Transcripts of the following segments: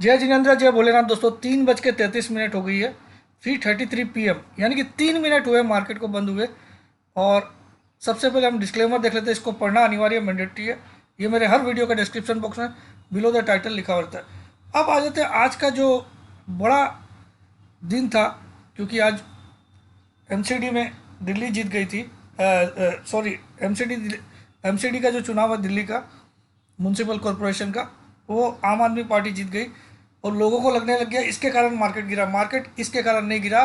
जय जिनेन्द्र, जय भोलेनाथ। दोस्तों 3:33 हो गई है, 3:33 PM, यानी कि 3 मिनट हुए मार्केट को बंद हुए। और सबसे पहले हम डिस्क्लेमर देख लेते हैं, इसको पढ़ना अनिवार्य मैंडेटरी है। ये मेरे हर वीडियो का डिस्क्रिप्शन बॉक्स में बिलो द टाइटल लिखा रहता है। अब आ जाते हैं आज का जो बड़ा दिन था, क्योंकि आज एमसीडी में दिल्ली जीत गई थी। सॉरी, एमसीडी का जो चुनाव है दिल्ली का, म्यूनसिपल कॉरपोरेशन का, वो आम आदमी पार्टी जीत गई। और लोगों को लगने लग गया इसके कारण मार्केट गिरा। मार्केट इसके कारण नहीं गिरा।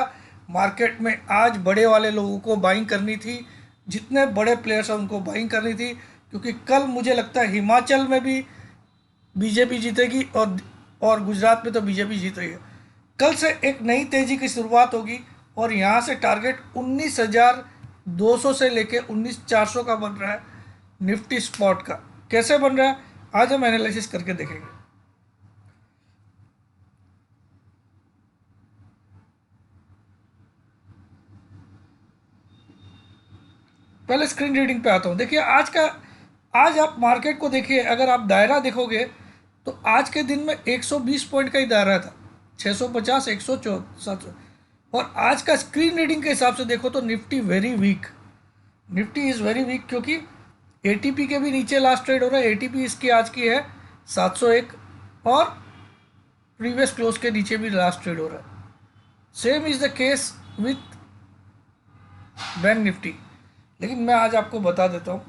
मार्केट में आज बड़े वाले लोगों को बाइंग करनी थी, जितने बड़े प्लेयर्स हैं उनको बाइंग करनी थी, क्योंकि कल मुझे लगता है हिमाचल में भी बीजेपी जीतेगी और गुजरात में तो बीजेपी जीत रही है। कल से एक नई तेजी की शुरुआत होगी और यहाँ से टारगेट 19,200 से लेके 19,400 का बन रहा है निफ्टी स्पॉट का। कैसे बन रहा है आज हम एनालिसिस करके देखेंगे। पहले स्क्रीन रीडिंग पे आता हूँ। देखिए आज आप मार्केट को देखिए, अगर आप दायरा देखोगे तो आज के दिन में 120 पॉइंट का ही दायरा था, 650, 104, 700। और आज का स्क्रीन रीडिंग के हिसाब से देखो तो Nifty very weak, Nifty is very weak, क्योंकि एटीपी के भी नीचे लास्ट ट्रेड हो रहा है। एटीपी इसकी आज की है 701 और प्रीवियस क्लोज के नीचे भी लास्ट ट्रेड हो रहा है। Same is the case with bank Nifty. लेकिन मैं आज आपको बता देता हूँ,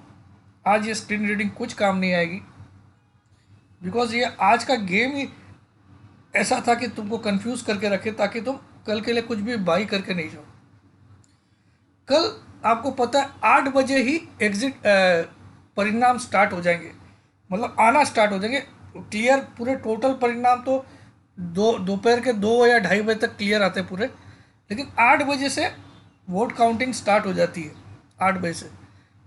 आज ये स्क्रीन रीडिंग कुछ काम नहीं आएगी, बिकॉज ये आज का गेम ही ऐसा था कि तुमको कंफ्यूज करके रखे, ताकि तुम कल के लिए कुछ भी बाई करके नहीं जाओ। कल आपको पता है 8 बजे ही एग्जिट परिणाम स्टार्ट हो जाएंगे, मतलब आना स्टार्ट हो जाएंगे क्लियर। पूरे टोटल परिणाम तो दोपहर के 2 या 2:30 बजे तक क्लियर आते हैं पूरे, लेकिन 8 बजे से वोट काउंटिंग स्टार्ट हो जाती है, 8 बजे से।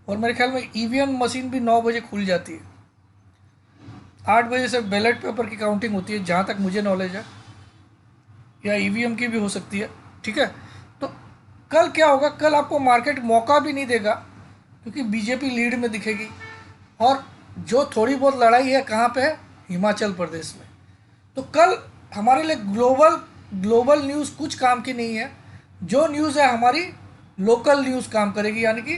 और मेरे ख्याल में ईवीएम मशीन भी 9 बजे खुल जाती है। 8 बजे से बैलेट पेपर की काउंटिंग होती है, जहाँ तक मुझे नॉलेज है, या ईवीएम की भी हो सकती है। ठीक है, तो कल क्या होगा, कल आपको मार्केट मौका भी नहीं देगा, क्योंकि बीजेपी लीड में दिखेगी। और जो थोड़ी बहुत लड़ाई है कहाँ पे है, हिमाचल प्रदेश में। तो कल हमारे लिए ग्लोबल न्यूज़ कुछ काम की नहीं है। जो न्यूज़ है हमारी लोकल न्यूज़ काम करेगी, यानी कि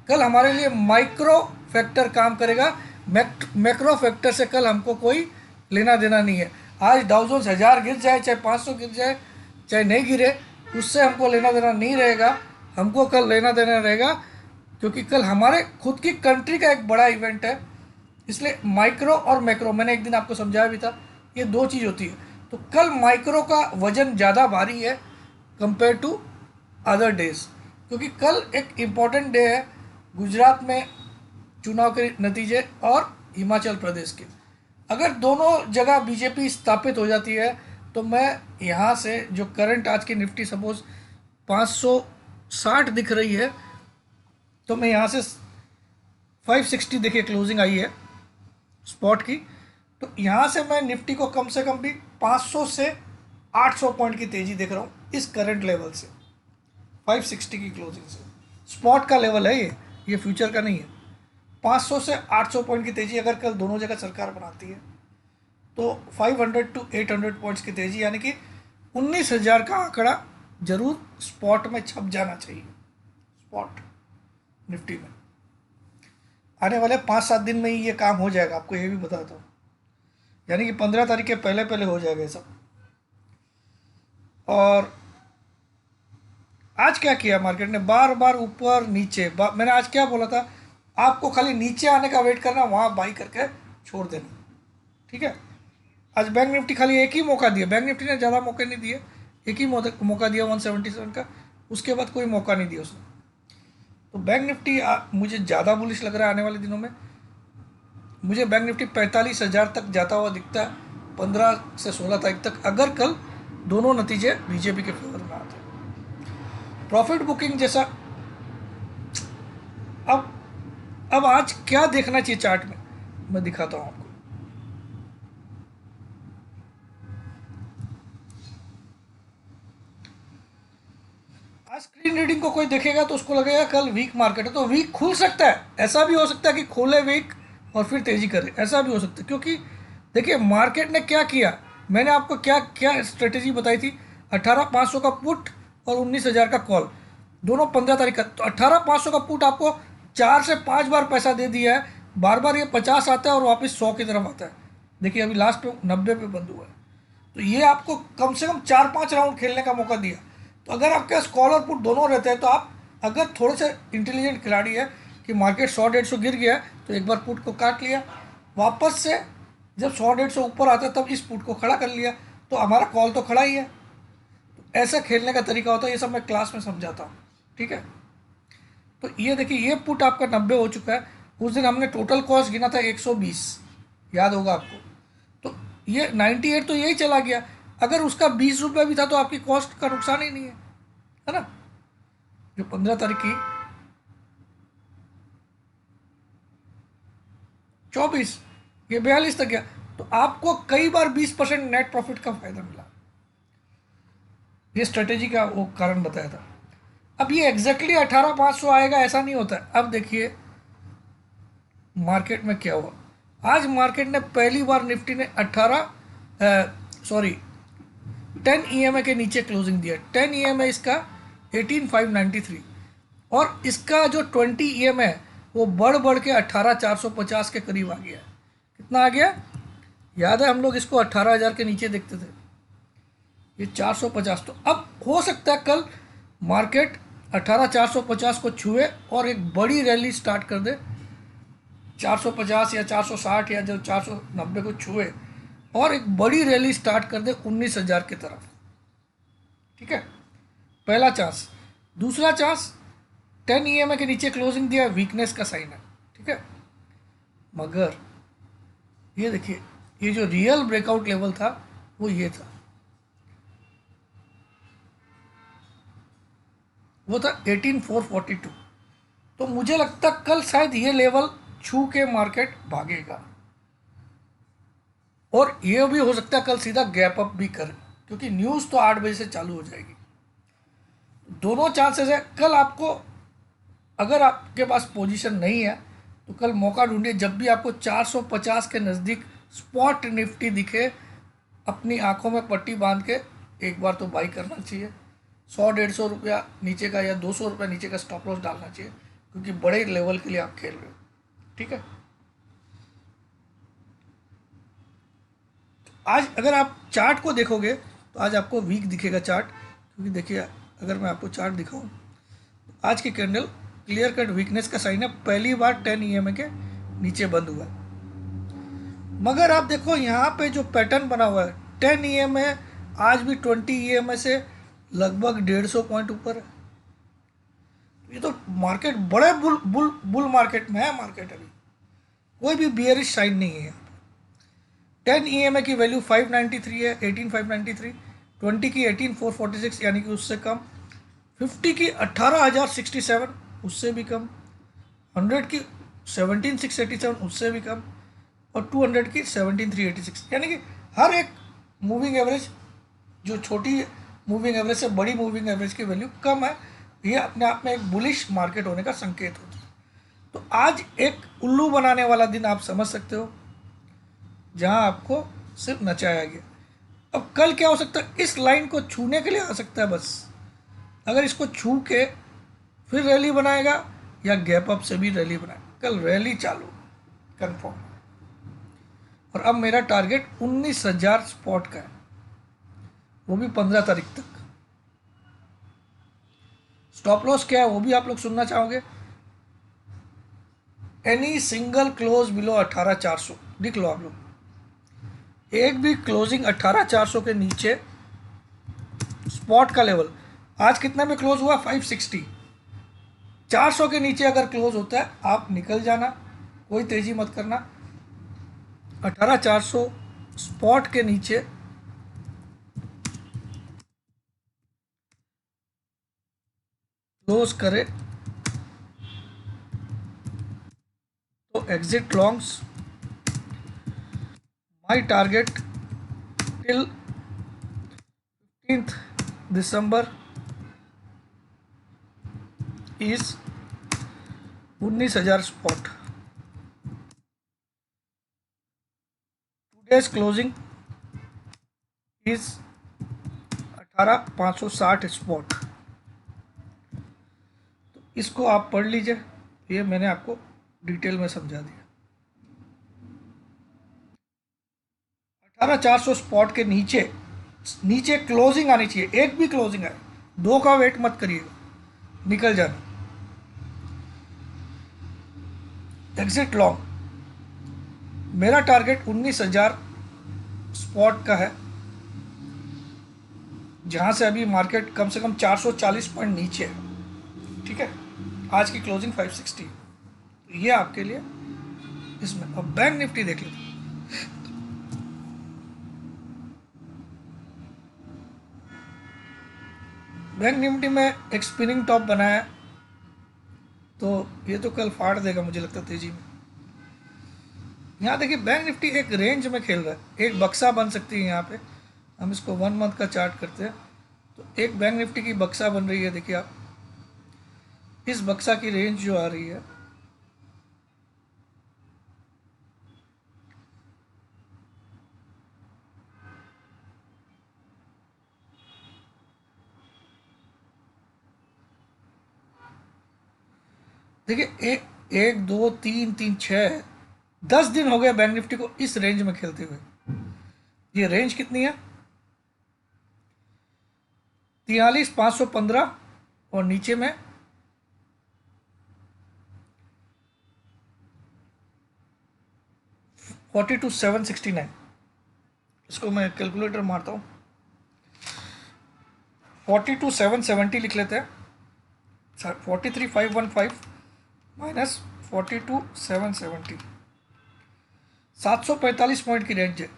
कल हमारे लिए माइक्रो फैक्टर काम करेगा। मैक्रो फैक्टर से कल हमको कोई लेना देना नहीं है। आज डाउ जोन्स 1000 गिर जाए, चाहे 500 गिर जाए, चाहे नहीं गिरे, उससे हमको लेना देना नहीं रहेगा। हमको कल लेना देना रहेगा, क्योंकि कल हमारे खुद की कंट्री का एक बड़ा इवेंट है। इसलिए माइक्रो और मैक्रो, मैंने एक दिन आपको समझाया भी था, ये दो चीज़ होती है। तो कल माइक्रो का वजन ज़्यादा भारी है कंपेयर टू अदर डेज, क्योंकि कल एक इम्पॉर्टेंट डे है गुजरात में चुनाव के नतीजे और हिमाचल प्रदेश के। अगर दोनों जगह बीजेपी स्थापित हो जाती है तो मैं यहाँ से जो करंट आज की निफ्टी सपोज 560 दिख रही है, तो मैं यहाँ से 560 देखिए क्लोजिंग आई है स्पॉट की, तो यहाँ से मैं निफ्टी को कम से कम भी 500 से 800 पॉइंट की तेज़ी देख रहा हूँ इस करंट लेवल से। 560 की क्लोजिंग से स्पॉट का लेवल है ये फ्यूचर का नहीं है। 500 से 800 पॉइंट की तेज़ी अगर कल दोनों जगह सरकार बनाती है तो 500 to 800 पॉइंट्स की तेज़ी, यानी कि 19,000 का आंकड़ा जरूर स्पॉट में छप जाना चाहिए। स्पॉट निफ्टी में आने वाले 5-7 दिन में ही ये काम हो जाएगा, आपको ये भी बताता हूँ, यानी कि 15 तारीख के पहले पहले हो जाएगा ये सब। और आज क्या किया मार्केट ने, बार बार ऊपर नीचे। मैंने आज क्या बोला था, आपको खाली नीचे आने का वेट करना, वहाँ बाई करके छोड़ देना। ठीक है, आज बैंक निफ्टी खाली एक ही मौका दिया, बैंक निफ्टी ने ज़्यादा मौके नहीं दिए, एक ही मौका दिया 177 का, उसके बाद कोई मौका नहीं दिया उसने। तो बैंक निफ्टी मुझे ज़्यादा बुलिश लग रहा है आने वाले दिनों में। मुझे बैंक निफ्टी 45,000 तक जाता हुआ दिखता है 15 से 16 तारीख तक, अगर कल दोनों नतीजे बीजेपी के फेवर में आते हैं। प्रॉफिट बुकिंग जैसा अब आज क्या देखना चाहिए चार्ट में, मैं दिखाता हूँ आपको। आज स्क्रीन रीडिंग को कोई देखेगा तो उसको लगेगा कल वीक मार्केट है, तो वीक खुल सकता है, ऐसा भी हो सकता है कि खोले वीक और फिर तेजी करे, ऐसा भी हो सकता है। क्योंकि देखिए मार्केट ने क्या किया, मैंने आपको क्या क्या स्ट्रेटेजी बताई थी, 18,500 का पुट और 19,000 का कॉल, दोनों 15 तारीख का। तो 18,500 का पुट आपको 4 से 5 बार पैसा दे दिया है, बार बार ये 50 आता है और वापस 100 की तरफ आता है। देखिए अभी लास्ट पे 90 पे बंद हुआ है। तो ये आपको कम से कम 4-5 राउंड खेलने का मौका दिया। तो अगर आपके पास कॉल और पुट दोनों रहते हैं तो आप अगर थोड़े से इंटेलिजेंट खिलाड़ी है कि मार्केट 100-150 गिर गया है तो एक बार पुट को काट लिया, वापस से जब 100-150 ऊपर आता है तब इस पुट को खड़ा कर लिया, तो हमारा कॉल तो खड़ा ही है। तो ऐसा खेलने का तरीका होता है, ये सब मैं क्लास में समझाता हूँ, ठीक है। तो ये देखिए ये पुट आपका 90 हो चुका है। उस दिन हमने टोटल कॉस्ट गिना था 120, याद होगा आपको। तो ये 98 तो यही चला गया। अगर उसका 20 रुपये भी था तो आपकी कॉस्ट का नुकसान ही नहीं है ना। जो 15 तारीख की 24, ये 42 तक गया, तो आपको कई बार 20% नेट प्रॉफिट का फायदा मिला। ये स्ट्रेटेजी का वो कारण बताया था। अब ये एग्जैक्टली 18,500 आएगा ऐसा नहीं होता है। अब देखिए मार्केट में क्या हुआ। आज मार्केट ने पहली बार निफ्टी ने 10 EMA के नीचे क्लोजिंग दिया। 10 EMA इसका 18,593 और इसका जो 20 EMA है वो बढ़ बढ़ के 18,450 के करीब आ गया। कितना आ गया याद है, हम लोग इसको 18,000 के नीचे देखते थे, ये 450। तो अब हो सकता है कल मार्केट 18,450 को छुए और एक बड़ी रैली स्टार्ट कर दे, 450 या 460 या जो 490 को छुए और एक बड़ी रैली स्टार्ट कर दे 19,000 की तरफ, ठीक है। पहला चांस। दूसरा चांस 10 EMA के नीचे क्लोजिंग दिया, वीकनेस का साइन है, ठीक है। मगर ये देखिए ये जो रियल ब्रेकआउट लेवल था वो ये था, वो था 18,442। तो मुझे लगता कल शायद ये लेवल छू के मार्केट भागेगा और ये भी हो सकता है कल सीधा गैप अप भी करे, क्योंकि न्यूज़ तो 8 बजे से चालू हो जाएगी। दोनों चांसेस है। कल आपको अगर आपके पास पोजीशन नहीं है तो कल मौका ढूंढिए, जब भी आपको 450 के नज़दीक स्पॉट निफ्टी दिखे अपनी आंखों में पट्टी बांध के एक बार तो बाई करना चाहिए। 100-150 रुपया नीचे का या 200 रुपया नीचे का स्टॉप लॉस डालना चाहिए, क्योंकि बड़े लेवल के लिए आप खेल रहे हो, ठीक है। आज अगर आप चार्ट को देखोगे तो आज आपको वीक दिखेगा चार्ट, क्योंकि देखिए अगर मैं आपको चार्ट दिखाऊं तो आज की कैंडल क्लियर कट वीकनेस का साइन है, पहली बार 10 EMA के नीचे बंद हुआ है। मगर आप देखो यहाँ पे जो पैटर्न बना हुआ है 10 EMA आज भी 20 EMA से लगभग 150 पॉइंट ऊपर है। ये तो मार्केट बड़े बुल मार्केट में है। मार्केट अभी कोई भी बियरिश साइन नहीं है। 10 EMA की वैल्यू 593 है, 18,593। 20 की 18,446 यानी कि उससे कम। 50 की 18,067 उससे भी कम। 100 की 17,687 उससे भी कम और 200 की 17,386। यानी कि हर एक मूविंग एवरेज, जो छोटी मूविंग एवरेज से बड़ी मूविंग एवरेज की वैल्यू कम है, ये अपने आप में एक बुलिश मार्केट होने का संकेत होता है। तो आज एक उल्लू बनाने वाला दिन आप समझ सकते हो, जहां आपको सिर्फ नचाया गया। अब कल क्या हो सकता है, इस लाइन को छूने के लिए आ सकता है बस। अगर इसको छू के फिर रैली बनाएगा या गैप अप से भी रैली बनाएगा, कल रैली चालू कंफर्म। और अब मेरा टारगेट 19,000 स्पॉट का है, वो भी 15 तारीख तक। स्टॉप लॉस क्या है वो भी आप लोग सुनना चाहोगे। एनी सिंगल क्लोज बिलो 18,400 लिख लो आप लोग। एक भी क्लोजिंग 18,400 के नीचे स्पॉट का लेवल, आज कितना में क्लोज हुआ 560, 400 के नीचे अगर क्लोज होता है आप निकल जाना, कोई तेजी मत करना। 18,400 स्पॉट के नीचे क्लोज करे तो exit longs. My target till 15th December is 19,000 spot. Today's closing is 18,560 spot. तो इसको आप पढ़ लीजिए, ये मैंने आपको डिटेल में समझा दिया। 18,400 स्पॉट के नीचे नीचे क्लोजिंग आनी चाहिए, एक भी क्लोजिंग आए, दो का वेट मत करिएगा, निकल जाना। एग्जिट लॉन्ग, मेरा टारगेट 19,000 स्पॉट का है, जहां से अभी मार्केट कम से कम 440 पॉइंट नीचे है। ठीक है, आज की क्लोजिंग 560, तो ये आपके लिए इसमें। अब बैंक निफ्टी देख लीजिए। बैंक निफ्टी में एक स्पिनिंग टॉप बनाया है, तो ये तो कल फाड़ देगा मुझे लगता है तेजी में। यहाँ देखिए बैंक निफ्टी एक रेंज में खेल रहा है, एक बक्सा बन सकती है यहाँ पे। हम इसको 1 मंथ का चार्ट करते हैं, तो एक बैंक निफ्टी की बक्सा बन रही है। देखिए आप, इस बक्सा की रेंज जो आ रही है, देखिए एक एक दो तीन तीन छः, 10 दिन हो गए बैंक निफ्टी को इस रेंज में खेलते हुए। ये रेंज कितनी है? 43,515, और नीचे में 42,769। इसको मैं कैलकुलेटर मारता हूँ, 42,770 लिख लेते हैं। 43,515 माइनस 42,770, 745 पॉइंट की रेंज है।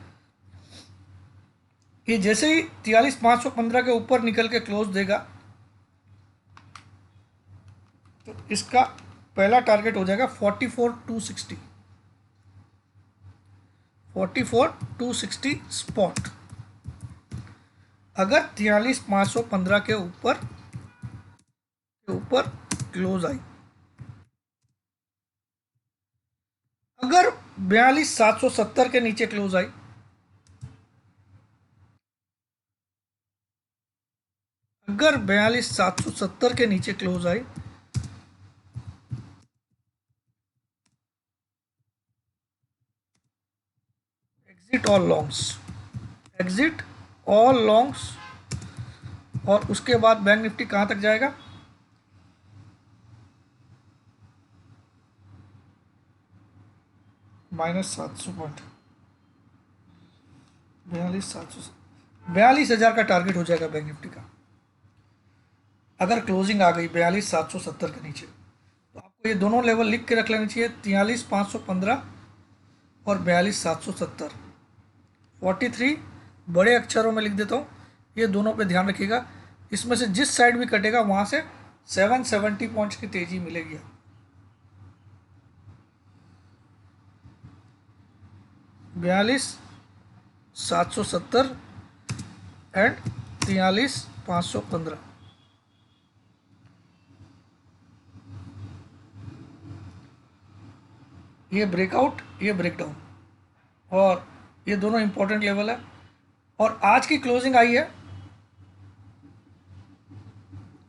ये जैसे ही 43,515 के ऊपर निकल के क्लोज देगा, तो इसका पहला टारगेट हो जाएगा 44,260, 44,260 स्पॉट। अगर 43,515 के ऊपर क्लोज आई, अगर 42,770 के नीचे क्लोज आई, अगर 42,770 के नीचे क्लोज आई, exit all longs, exit all longs. और उसके बाद बैंक निफ्टी कहां तक जाएगा? -700 पॉइंट, 42,700, 42,000 का टारगेट हो जाएगा बैंक निफ्टी का, अगर क्लोजिंग आ गई 42,770 के नीचे। तो आपको ये दोनों लेवल लिख के रख लेनी चाहिए, 43,515 और 42,770। 43 बड़े अक्षरों में लिख देता हूँ, ये दोनों पे ध्यान रखिएगा। इसमें से जिस साइड भी कटेगा वहाँ से 770 पॉइंट्स की तेजी मिलेगी। 42,770 एंड 43,515। ये ब्रेकआउट, ये ब्रेकडाउन, और ये दोनों इंपॉर्टेंट लेवल है। और आज की क्लोजिंग आई है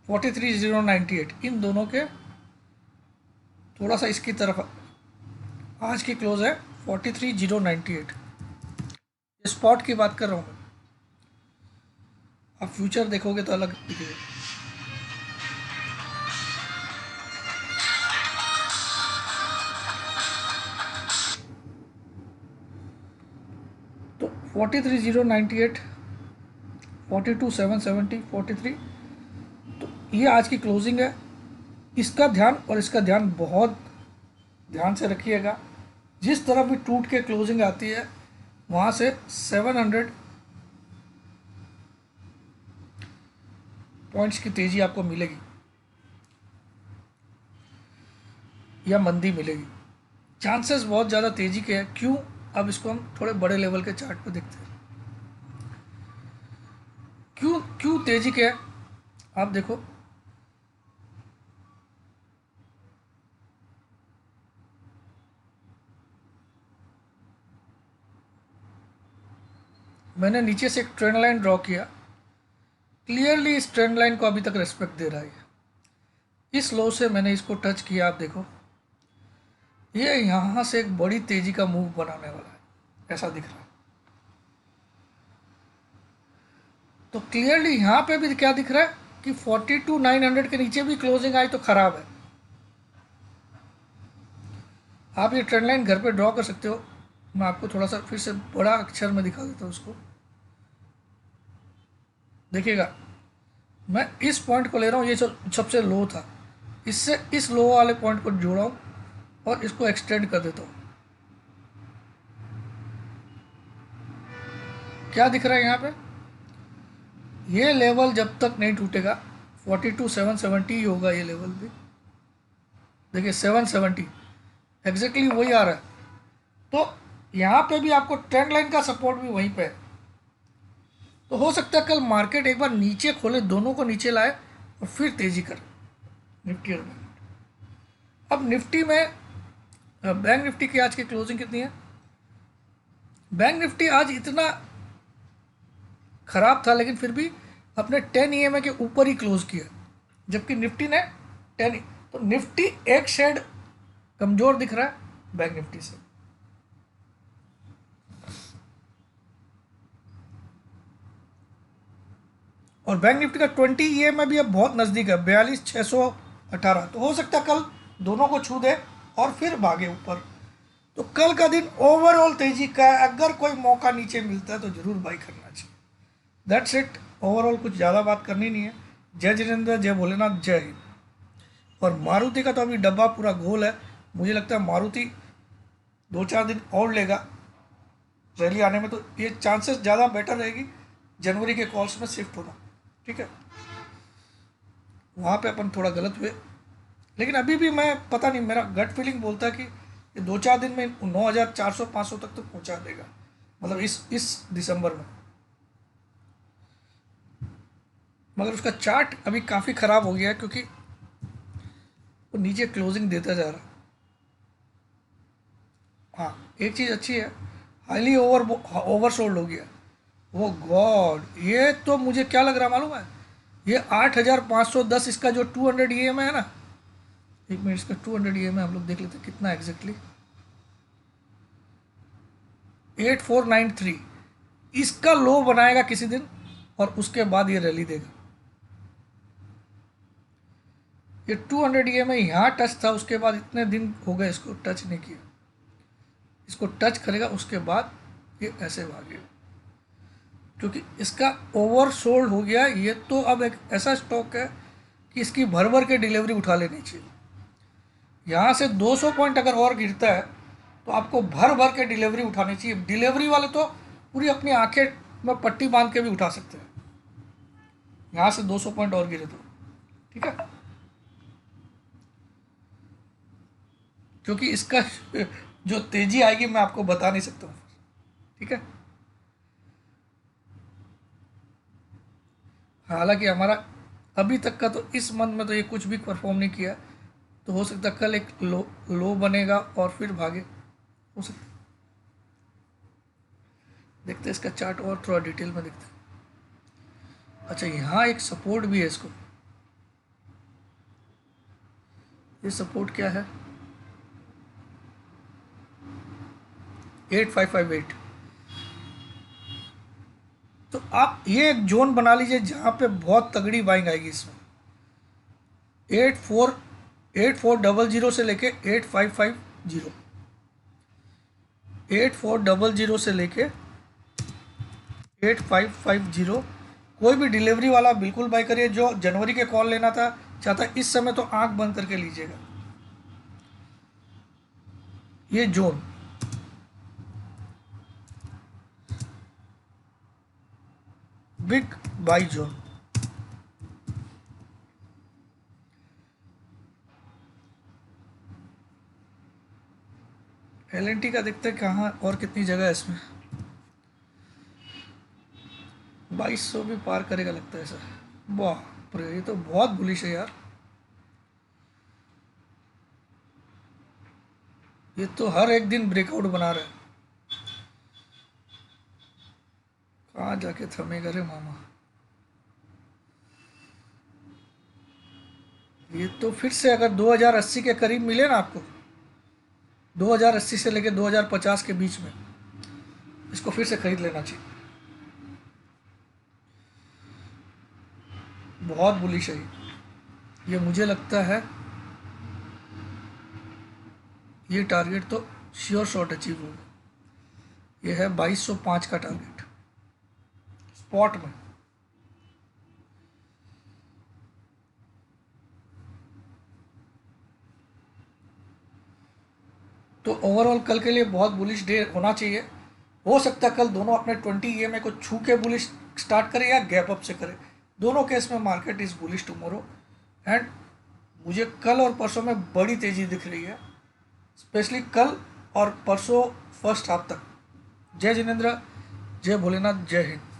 43,098, इन दोनों के थोड़ा सा इसकी तरफ आज की क्लोज है 43,098। ये स्पॉट की बात कर रहा हूँ मैं, आप फ्यूचर देखोगे तो अलग दिखेगा। तो 43,098, 42,770, 43, तो ये आज की क्लोजिंग है। इसका ध्यान, और इसका ध्यान बहुत ध्यान से रखिएगा, जिस तरफ भी टूट के क्लोजिंग आती है वहाँ से 700 पॉइंट्स की तेज़ी आपको मिलेगी या मंदी मिलेगी। चांसेस बहुत ज़्यादा तेज़ी के हैं। क्यों? अब इसको हम थोड़े बड़े लेवल के चार्ट पे देखते हैं। क्यों क्यों तेज़ी के है? आप देखो, मैंने नीचे से एक ट्रेंड लाइन ड्रॉ किया, क्लियरली इस ट्रेंड लाइन को अभी तक रेस्पेक्ट दे रहा है। इस लो से मैंने इसको टच किया, आप देखो ये यहाँ से एक बड़ी तेजी का मूव बनाने वाला है, ऐसा दिख रहा है। तो क्लियरली यहाँ पे भी क्या दिख रहा है कि 42,900 के नीचे भी क्लोजिंग आई तो खराब है। आप ये ट्रेंड लाइन घर पे ड्रॉ कर सकते हो। मैं आपको थोड़ा सा फिर से बड़ा अक्षर में दिखा देता हूँ उसको। देखिएगा, मैं इस पॉइंट को ले रहा हूँ, ये सबसे लो था, इससे इस लो वाले पॉइंट को जोड़ा हूँ और इसको एक्सटेंड कर देता हूँ। क्या दिख रहा है यहाँ पे, ये लेवल जब तक नहीं टूटेगा 42,770 ही होगा ये लेवल भी। देखिए 770 एग्जैक्टली वही आ रहा है। तो यहाँ पे भी आपको ट्रेंड लाइन का सपोर्ट भी वहीं पे है। तो हो सकता है कल मार्केट एक बार नीचे खोले, दोनों को नीचे लाए और फिर तेजी करे निफ्टी और बैंक। अब निफ्टी में बैंक निफ्टी की आज की क्लोजिंग कितनी है। बैंक निफ्टी आज इतना खराब था लेकिन फिर भी अपने 10 EMA के ऊपर ही क्लोज किया, जबकि निफ्टी ने 10। तो निफ्टी एक शेड कमजोर दिख रहा है बैंक निफ्टी से। और बैंक निफ्टी का 20 EMA भी अब बहुत नज़दीक है, 42,618। तो हो सकता है कल दोनों को छू दे और फिर भागे ऊपर। तो कल का दिन ओवरऑल तेजी का है, अगर कोई मौका नीचे मिलता है तो जरूर बाई करना चाहिए। दैट्स इट, ओवरऑल कुछ ज़्यादा बात करनी नहीं है। जय जितेंद्र, जय भोलेनाथ, जय हिंद। और मारुति का तो अभी डब्बा पूरा गोल है, मुझे लगता है मारुति 2-4 दिन और लेगा रैली आने में, तो ये चांसेस ज़्यादा बेटर रहेगी जनवरी के कॉल्स में शिफ्ट होना। ठीक है, वहाँ पे अपन थोड़ा गलत हुए, लेकिन अभी भी मैं पता नहीं, मेरा गट फीलिंग बोलता है कि ये 2-4 दिन में 9,400-500 तक तो पहुँचा देगा, मतलब इस दिसंबर में। मगर उसका चार्ट अभी काफ़ी ख़राब हो गया है क्योंकि वो नीचे क्लोजिंग देता जा रहा। हाँ, एक चीज़ अच्छी है, हाईली ओवरसोल्ड हो गया। वो गॉड, ये तो मुझे क्या लग रहा मालूम है, ये 8,510 इसका जो 200 EMA है ना, एक मिनट, इसका 200 EMA हम लोग देख लेते हैं कितना एग्जैक्टली, 8493। इसका लो बनाएगा किसी दिन और उसके बाद ये रैली देगा। ये 200 EMA यहाँ टच था, उसके बाद इतने दिन हो गए इसको टच नहीं किया, इसको टच करेगा उसके बाद ये ऐसे भागेगा क्योंकि इसका ओवरसोल्ड हो गया। ये तो अब एक ऐसा स्टॉक है कि इसकी भर भर के डिलीवरी उठा लेनी चाहिए। यहाँ से 200 पॉइंट अगर और गिरता है तो आपको भर भर के डिलीवरी उठानी चाहिए। डिलीवरी वाले तो पूरी अपनी आंखें में पट्टी बांध के भी उठा सकते हैं, यहाँ से 200 पॉइंट और गिरे तो। ठीक है, क्योंकि इसका जो तेजी आएगी मैं आपको बता नहीं सकता हूँ। ठीक है, हालांकि हमारा अभी तक का तो इस मंथ में तो ये कुछ भी परफॉर्म नहीं किया, तो हो सकता है कल एक लो बनेगा और फिर भागे, हो सकता। देखते हैं इसका चार्ट और थोड़ा डिटेल में देखते हैं। अच्छा, यहाँ एक सपोर्ट भी है इसको, ये सपोर्ट क्या है, 8558। तो आप ये एक जोन बना लीजिए जहाँ पे बहुत तगड़ी बाइंग आएगी इसमें। 8400 से लेके 8550, 8400 से लेके 8550, कोई भी डिलीवरी वाला बिल्कुल बाई करिए। जो जनवरी के कॉल लेना था चाहता इस समय तो आंख बंद करके लीजिएगा। ये zone big by zone, LNT का देखते हैं कहाँ और कितनी जगह है इसमें। 2200 भी पार करेगा लगता है सर। वाह, ये तो बहुत बुलिश है यार, ये तो हर एक दिन ब्रेकआउट बना रहा है। कहाँ जाके थमेगा रे मामा। ये तो फिर से अगर 2080 के करीब मिले ना आपको, 2080 से लेके 2050 के बीच में, इसको फिर से खरीद लेना चाहिए। बहुत बुलिश है ये मुझे लगता है ये टारगेट तो श्योर शॉट अचीव होगा। ये है 2205 का टारगेट स्पॉट में। तो ओवरऑल कल के लिए बहुत बुलिश डे होना चाहिए। हो सकता है कल दोनों अपने 20 ईएमए को छू के बुलिश स्टार्ट करें या गैप अप से करें। दोनों केस में market is bullish tomorrow. And मुझे कल और परसों में बड़ी तेज़ी दिख रही है, स्पेशली कल और परसों फर्स्ट हाफ तक। जय जिनेंद्र, जय भोलेनाथ, जय हिंद।